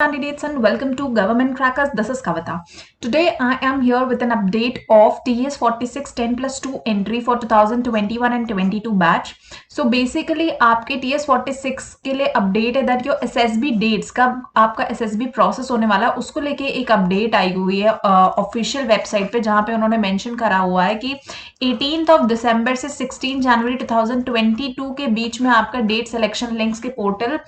Candidates and welcome to Government Crackers. This is Kavita. Today I am here with an update of TS 46 10+2 entry for 2021 and 22 batch. So basically आपके TS 46 के लिए update है that your SSB dates कब आपका SSB process होने वाला है उसको लेके एक अपडेट आई हुई है ऑफिशियल वेबसाइट पे, जहाँ पे उन्होंने मेंशन करा हुआ है कि 18 दिसंबर से 16 जनवरी 2022 के बीच में आपका डेट सिलेक्शन लिंक्स के पोर्टल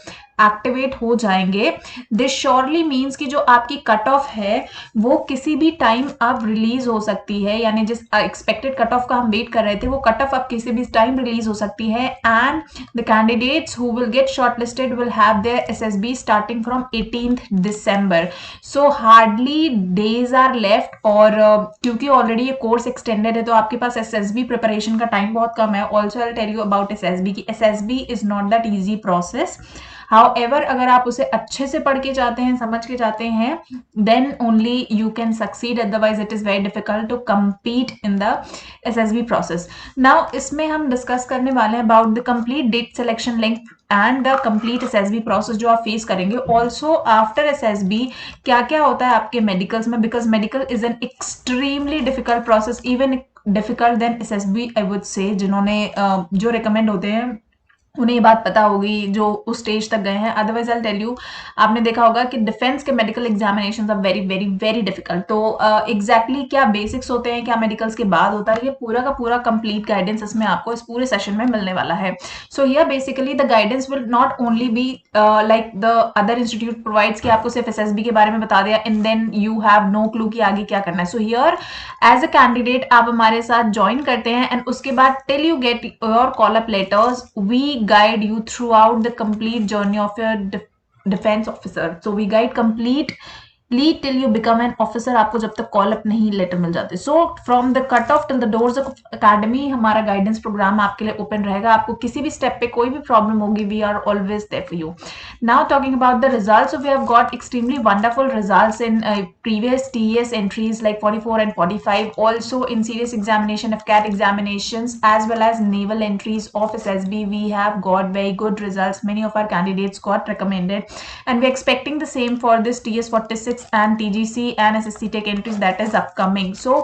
एक्टिवेट हो जाएंगे. दिस श्योरली मीन्स कि जो आपकी कट ऑफ है वो किसी भी टाइम अब रिलीज हो सकती है, यानी जिस एक्सपेक्टेड कट ऑफ का हम वेट कर रहे थे वो कट ऑफ अब किसी भी टाइम रिलीज हो सकती है. And the candidates who will get shortlisted will have their SSB starting from 18th December. So hardly days are left और क्योंकि ऑलरेडी ये कोर्स एक्सटेंडेड है तो आपके पास एसएसबी प्रिपरेशन का टाइम बहुत कम है. Also I tell you about SSB की SSB is not that easy process. However, अगर आप उसे अच्छे से पढ़ के जाते हैं, समझ के जाते हैं, then only you can succeed. Otherwise, it is very difficult to compete in the SSB process. Now, इसमें हम डिस्कस करने वाले हैं about the complete date selection link and the complete SSB process जो आप फेस करेंगे. Also, after SSB क्या क्या होता है आपके मेडिकल्स में, because medical is an extremely difficult process, even difficult than SSB I would say. जिन्होंने जो रिकमेंड होते हैं उन्हें ये बात पता होगी जो उस स्टेज तक गए हैं. अदरवाइज आई टेल यू, आपने देखा होगा कि डिफेंस के medical examinations are very very very difficult. तो एग्जैक्टली क्या बेसिक्स होते हैं, क्या मेडिकल्स के बाद होता है, ये पूरा का पूरा कंप्लीट गाइडेंस इसमें आपको इस पूरे सेशन में मिलने वाला है. So here basically the guidance will not only be like the other institute provides कि आपको सिर्फ एसएसबी के बारे में बता दिया and then you have no clue कि आगे क्या करना है. So here as a candidate आप हमारे साथ ज्वाइन करते हैं एंड उसके बाद till you get your call up letters we guide you throughout the complete journey of your defense officer. So we guide complete till you become an officer, आपको जब तक कॉल अप नहीं letter मिल जाते. So from the cut off till the doors of academy हमारा guidance programme आपके लिए open रहेगा. आपको किसी भी स्टेप पे कोई भी प्रॉब्लम होगी, we are always there for you. Now talking about the results, we have got extremely wonderful results in previous TES entries like 44 and 45, also in serious examination of CAT examinations as well as naval entries of SSB. We have got very good results. Many of our candidates got recommended and we're expecting the same for this TS 46 and TGC and SSC Tech entries that is upcoming. So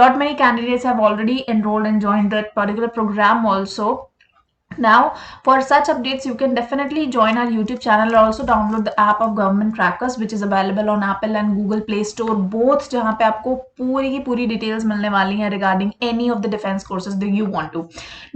lot many candidates have already enrolled and joined that particular program also. Now for such updates you can definitely join our YouTube channel or also download the app of Government Crackers which is available on Apple and Google Play Store both, जहाँ पे आपको पूरी की पूरी details मिलने वाली हैं regarding any of the defense courses that you want to.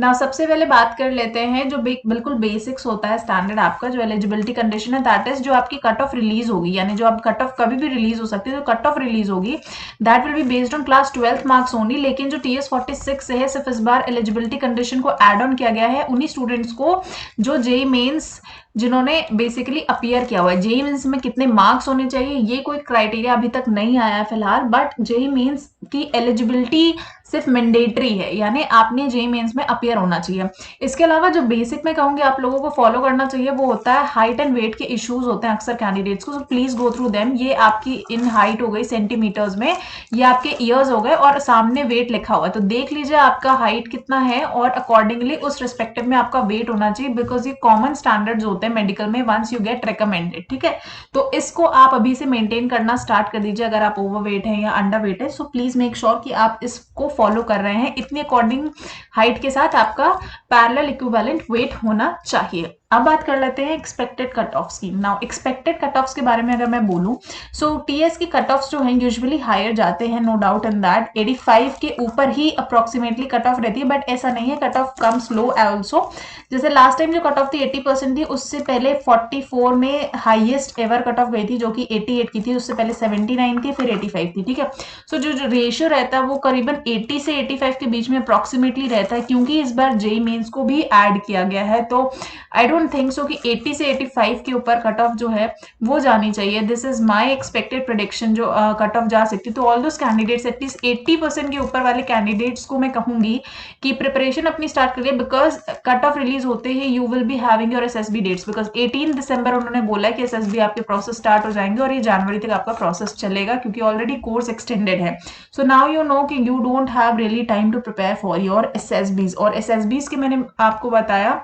Now सबसे पहले बात कर लेते हैं जो बिल्कुल बेसिक्स होता है स्टैंडर्ड आपका जो एलिजिबिलिटी कंडीशन है, दैट इज जो आपकी कट ऑफ रिलीज होगी, यानी जो आप कट ऑफ कभी भी रिलीज हो सकती है, जो कट ऑफ रिलीज होगी that will be based on class 12th marks only. लेकिन जो TS 46 से है सिर्फ इस बार एलिजिबिलिटी कंडीशन को एड ऑन किया गया है उन्हीं स्टूडेंट्स को जो जेईई मेंस जिन्होंने बेसिकली अपीयर किया हुआ है. जेईई मेंस में कितने मार्क्स होने चाहिए ये कोई क्राइटेरिया अभी तक नहीं आया है फिलहाल, बट जेईई मेंस की एलिजिबिलिटी सिर्फ मैंडेटरी है, यानी आपने जेईई मेंस में अपीयर होना चाहिए. इसके अलावा जो बेसिक में कहूंगी आप लोगों को फॉलो करना चाहिए वो होता है हाइट एंड वेट के इश्यूज होते हैं अक्सर कैंडिडेट्स को. So please go through them. ये आपकी इन हाइट हो गई सेंटीमीटर्स में, ये आपके ईयर्स हो गए और सामने वेट लिखा हुआ है, तो देख लीजिए आपका हाइट कितना है और अकॉर्डिंगली उस रिस्पेक्टिव में आपका वेट होना चाहिए, बिकॉज ये कॉमन स्टैंडर्ड्स होते हैं मेडिकल में वंस यू गेट रिकमेंडेड. ठीक है, तो इसको आप अभी से मेंटेन करना स्टार्ट कर दीजिए अगर आप ओवरवेट है या अंडर वेट है. सो प्लीज मेक श्योर कि आप इसको फॉलो कर रहे हैं. इतनी अकॉर्डिंग हाइट के साथ आपका पैरेलल इक्विवेलेंट वेट होना चाहिए. अब बात कर लेते हैं एक्सपेक्टेड कट ऑफ्स की. नाउ एक्सपेक्टेड कट ऑफ्स के बारे में अगर मैं बोलूं सो टीएस की कट ऑफ्स जो हैं यूजुअली हायर जाते हैं, नो डाउट इन दैट. 85 के ऊपर ही अप्रोक्सीमेटली कट ऑफ रहती है, बट ऐसा नहीं है, कट ऑफ कम स्लो ऑल्सो. जैसे लास्ट टाइम जो कट ऑफ थी 80% थी, उससे पहले 44 में हाईएस्ट एवर कट ऑफ गई थी जो कि 88 की थी, उससे पहले 79 थी, फिर 85 थी. ठीक है, सो जो रेशियो रहता है वो करीबन 80 से 85 के बीच में अप्रोक्सीमेटली रहता है, क्योंकि इस बार जेईई मेंस को भी ऐड किया गया है. तो आई डोंट थिंक सो कि 80 से 85 के ऊपर कट ऑफ जो है वो जानी चाहिए. This is my expected prediction जो कट ऑफ जा सकती है. तो ऑल दोस कैंडिडेट्स एटलीस्ट 80% के ऊपर वाले कैंडिडेट्स को मैं कहूंगी कि प्रिपरेशन अपनी स्टार्ट करिए, बिकॉज कट ऑफ रिलीज होते ही you will be having your SSB dates, because 18 दिसंबर उन्होंने बोला है कि एसएसबी आपके प्रोसेस स्टार्ट हो जाएंगे और ये जनवरी तक आपका प्रोसेस चलेगा क्योंकि ऑलरेडी कोर्स एक्सटेंडेड है. सो नाउ यू नो कि you don't have really time to prepare for your SSBs. और एसएसबीज के मैंने आपको बताया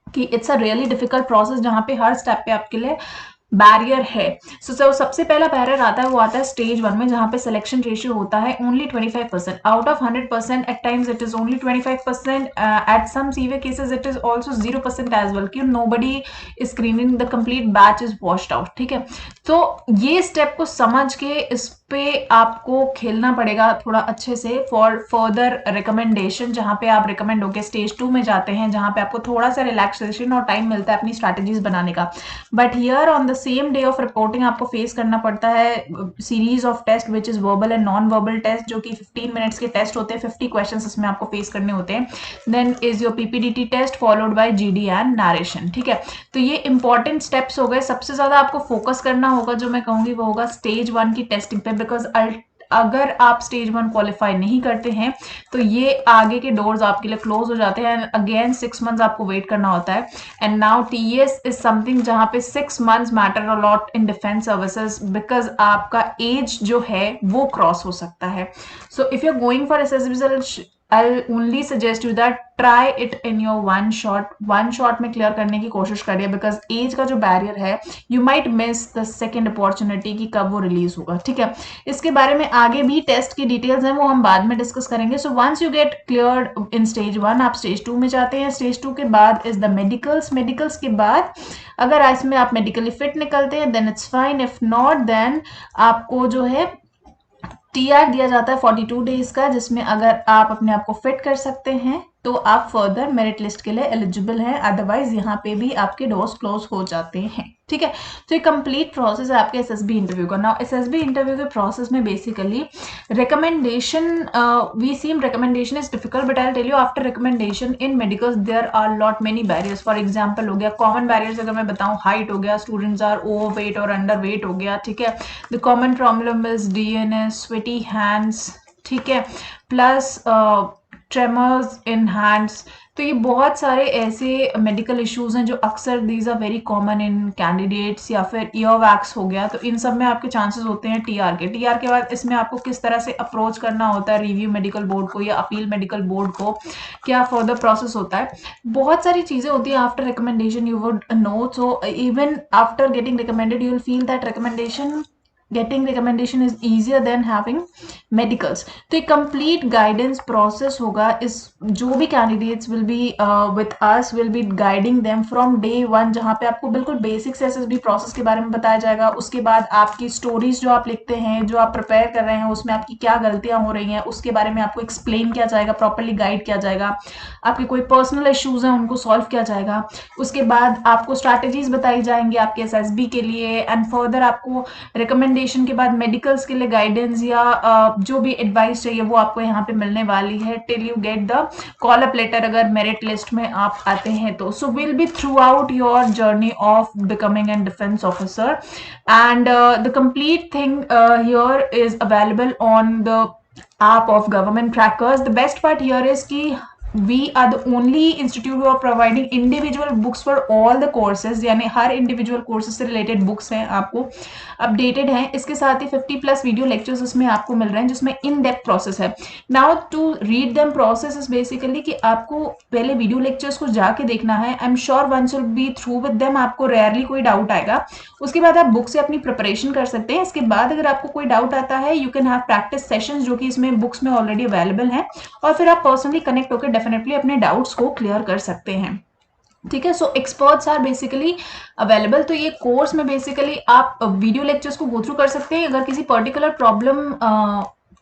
कि it's a really difficult process जहां पे हर स्टेप पे आपके लिए बैरियर है। सो सबसे पहला बैरियर आता है, वो आता है स्टेज 1 में, जहां पे सिलेक्शन रेशियो होता है only 25%। Out of 100% at times it is only 25%, at some severe cases it is also 0% as well, कि nobody is screening, the complete batch is washed out. ठीक है, तो ये स्टेप को समझ के इस पे आपको खेलना पड़ेगा थोड़ा अच्छे से फॉर फर्दर रिकमेंडेशन, जहां पे आप रिकमेंड होके स्टेज 2 में जाते हैं, जहां पे आपको थोड़ा सा रिलैक्सेशन और टाइम मिलता है अपनी स्ट्रैटेजीज बनाने का। But here on the same day of reporting आपको फेस करना पड़ता है series of test which is verbal and non verbal test, जो कि 15 मिनट्स के टेस्ट होते हैं, 50 क्वेश्चंस इसमें आपको फेस करने होते हैं। Then is your PPDT test followed by GD and narration. ठीक है, तो ये इंपॉर्टेंट स्टेप्स हो गए। सबसे ज्यादा आपको फोकस करना होगा, जो मैं कहूंगी वो होगा स्टेज 1 की टेस्टिंग पे, बिकॉज अगर आप स्टेज 1 क्वालिफाई नहीं करते हैं तो ये आगे के डोर्स आपके लिए क्लोज हो जाते हैं, अगेन 6 मंथ्स आपको वेट करना होता है। And now TS is something जहां पे 6 months matter a lot in defence services, because आपका एज जो है वो क्रॉस हो सकता है। So if you are going for SSB, I'll only suggest you that try it in your one shot में क्लियर करने की कोशिश करिए, बिकॉज एज का जो बैरियर है you might miss the second opportunity की कब वो रिलीज होगा। ठीक है, इसके बारे में आगे भी टेस्ट की डिटेल्स हैं, वो हम बाद में डिस्कस करेंगे। So once you get cleared in stage 1, आप स्टेज 2 में जाते हैं। स्टेज 2 के बाद इज द मेडिकल्स के बाद अगर इसमें आप मेडिकली फिट निकलते हैं then it's fine, if not then आपको जो है टीआर दिया जाता है 42 डेज का, जिसमें अगर आप अपने आप को फिट कर सकते हैं तो आप फर्दर मेरिट लिस्ट के लिए एलिजिबल हैं, अदरवाइज यहाँ पे भी आपके डोर्स क्लोज हो जाते हैं। ठीक है, तो ये कंप्लीट प्रोसेस है आपके एसएसबी इंटरव्यू का। नाउ एसएसबी इंटरव्यू के प्रोसेस में basically recommendation, we seem recommendation is difficult, but I tell you after recommendation in medicals there are lot many barriers. For example हो गया कॉमन बैरियर्स, अगर मैं बताऊं हाइट हो गया, स्टूडेंट्स आर ओवर वेट और अंडर वेट हो गया। ठीक है, the common problem is DNS, sweaty hands, ठीक है, प्लस ट्रेमर्स इन हैंड्स। तो ये बहुत सारे ऐसे मेडिकल इश्यूज हैं जो अक्सर these are very common in candidates, या फिर ईयर वैक्स हो गया, तो इन सब में आपके चांसेस होते हैं टीआर के बाद इसमें आपको किस तरह से अप्रोच करना होता है रिव्यू मेडिकल बोर्ड को या अपील मेडिकल बोर्ड को, क्या फर्दर प्रोसेस होता है, बहुत सारी चीजें होती है after recommendation you would know. So even after getting recommended you will feel that getting recommendation is easier than having medicals। तो एक complete guidance process होगा, इस जो भी candidates will be with us will be guiding them from day 1, जहाँ पे आपको बिल्कुल बेसिक से एसएसबी प्रोसेस के बारे में बताया जाएगा। उसके बाद आपकी स्टोरीज जो आप लिखते हैं, जो आप प्रिपेयर कर रहे हैं, उसमें आपकी क्या गलतियां हो रही हैं उसके बारे में आपको एक्सप्लेन किया जाएगा, प्रॉपरली गाइड किया जाएगा। आपके कोई पर्सनल इश्यूज हैं उनको सॉल्व किया जाएगा। उसके बाद आपको स्ट्रैटेजीज बताई जाएंगी आपके एसएसबी के लिए, एंड फर्दर आपको रिकमेंडेशन के बाद मेडिकल्स के लिए गाइडेंस या जो भी एडवाइस चाहिए वो आपको यहाँ पे मिलने वाली है till you get the call up later, अगर मेरिट लिस्ट में आप आते हैं तो। So will be through out your journey of becoming an defence officer, and the complete thing here is available on the app of government trackers। The best part here is कि we are the only institute who are providing individual books for all the courses, यानी हर individual courses से related books हैं आपको updated हैं। इसके साथ ही 50+ video lectures उसमें आपको मिल रहे हैं जिसमें इन डेप्थ प्रोसेस है। Now to read them process is basically कि आपको पहले वीडियो लेक्चर्स को जाके देखना है। I am sure once you be through with them आपको रेयरली कोई डाउट आएगा। उसके बाद आप बुक से अपनी प्रिपरेशन कर सकते हैं। इसके बाद अगर आपको कोई डाउट आता है you can have practice sessions जो कि इसमें बुक्स में ऑलरेडी अवेलेबल हैं, और फिर आप पर्सनली कनेक्ट होकर डेफिनेटली अपने डाउट्स को क्लियर कर सकते हैं। ठीक है, सो एक्सपर्ट्स आर बेसिकली अवेलेबल। तो ये कोर्स में बेसिकली आप वीडियो लेक्चर्स को गो थ्रू कर सकते हैं। अगर किसी पर्टिकुलर प्रॉब्लम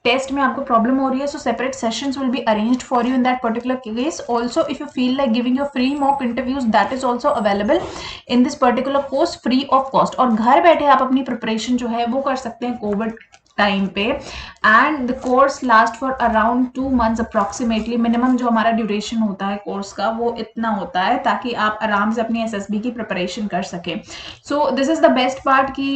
टेस्ट में आपको प्रॉब्लम हो रही है, so separate sessions will be arranged for you in that particular case. Also if you feel like giving your free mock interviews, that is also available in this particular course free of cost. और घर बैठे आप अपनी preparation जो है वो कर सकते हैं कोविड टाइम पे, and the course last for around 2 months approximately. Minimum जो हमारा ड्यूरेशन होता है कोर्स का वो इतना होता है ताकि आप आराम से अपनी एसएसबी की प्रिपरेशन कर सकें। So this is the best part कि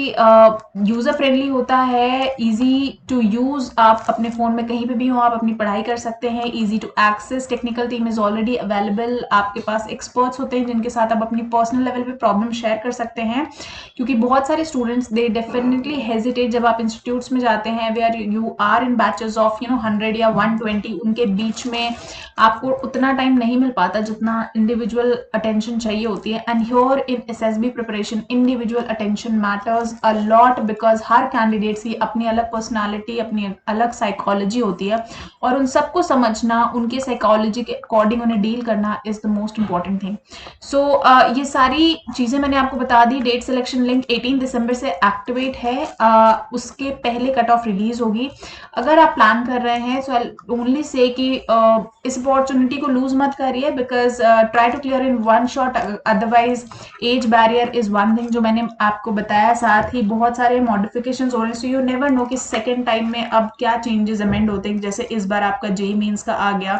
यूजर फ्रेंडली होता है, इजी टू यूज, आप अपने फोन में कहीं पे भी हो आप अपनी पढ़ाई कर सकते हैं, easy to access, technical team is already available, आपके पास एक्सपर्ट्स होते हैं जिनके साथ आप अपनी पर्सनल लेवल पे प्रॉब्लम शेयर कर सकते हैं। क्योंकि बहुत सारे स्टूडेंट्स दे डेफिनेटली हेजिटेट जब आप इंस्टीट्यूट्स में जाते हैं where you are in batches of 100 या 120, उनके बीच में आपको उतना टाइम नहीं मिल पाता जितना इंडिविजुअल अटेंशन चाहिए होती है। And here in SSB preparation individual attention matters a lot, because her candidates की अपनी अलग पर्सनालिटी, अपनी अलग साइकोलॉजी होती है, और उन सबको समझना, उनके साइकोलॉजी के अकॉर्डिंग उन्हें डील करना is the most important thing. So ये सारी चीजें मैंने आपको बता दी। डेट सिलेक्शन लिंक 18 दिसंबर से एक्टिवेट है, उसके पहले कट ऑफ रिलीज होगी। अगर आप प्लान कर रहे हैं सो आई ओनली से कि इस अपॉर्चुनिटी को लूज मत करिए, because try to clear in one shot, otherwise age barrier is one thing जो मैंने आपको बताया, साथ ही बहुत सारे मॉडिफिकेशन हो रहे हैं, सो यू नेवर नो कि सेकेंड टाइम में अब क्या चेंजेस अमेंड होते हैं। जैसे इस बार आपका जेई मीन्स का आ गया,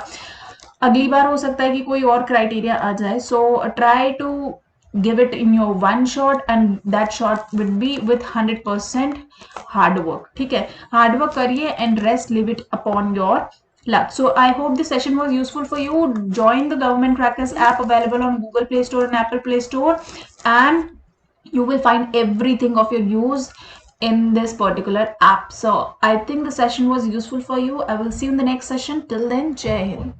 अगली बार हो सकता है कि कोई और क्राइटेरिया आ जाए। So try to give it in your one shot and that shot would be with 100% hard work. ठीक है, hard work करिए and rest leave it upon your luck. So I hope this session was useful for you. Join the Government Crackers app available on Google Play Store and Apple Play Store, and you will find everything of your use in this particular app. So I think the session was useful for you. I will see you in the next session. Till then, Jai Hind.